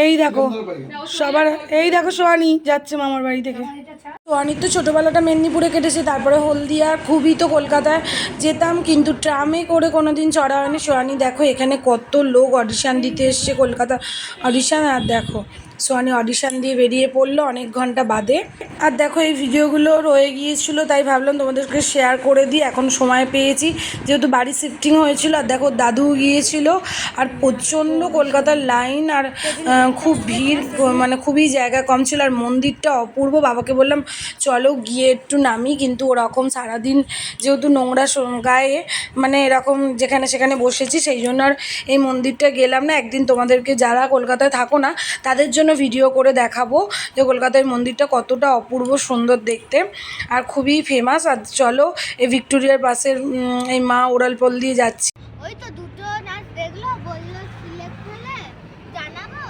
এই দেখো সবার, এই দেখো সোহানি যাচ্ছে মামার বাড়ি থেকে। সোহানির তো ছোটোবেলাটা মেদিনীপুরে কেটেছে, তারপরে হলদিয়া, খুবই তো কলকাতায় যেতাম, কিন্তু ট্রামে করে কোনো দিন চড়া হয়নি। সোহানি দেখো এখানে কত লোক অডিশান দিতে এসছে, কলকাতা অডিশান। আর দেখো সোহানি অডিশান দিয়ে বেরিয়ে পড়লো অনেক ঘন্টা বাদে। আর দেখো এই ভিডিওগুলো রয়ে গিয়েছিলো, তাই ভাবলাম তোমাদেরকে শেয়ার করে দিই, এখন সময় পেয়েছি যেহেতু বাড়ি শিফটিং হয়েছিল। আর দেখো দাদু গিয়েছিল, আর প্রচণ্ড কলকাতার লাইন, আর খুব ভিড়, মানে খুবই জায়গা কম ছিল। আর মন্দিরটা অপূর্ব। বাবাকে বললাম চলো গিয়ে একটু নামি, কিন্তু ওরকম সারাদিন যেহেতু নোংরা গায়ে, মানে এরকম যেখানে সেখানে বসেছি, সেই জন্য আর এই মন্দিরটা গেলাম না। একদিন তোমাদেরকে যারা কলকাতায় থাকো না তাদের জন্য ভিডিও করে দেখাবো যে কলকাতায় মন্দিরটা কতটা অপূর্ব সুন্দর দেখতে, আর খুবই ফেমাস। আর চলো এই ভিক্টোরিয়ার পাশের এই মা ওরালপোল দিয়ে যাচ্ছি। ওই তো দুটো নাচ দেখলো, বললো সিলেক্ট হলে জানাবো।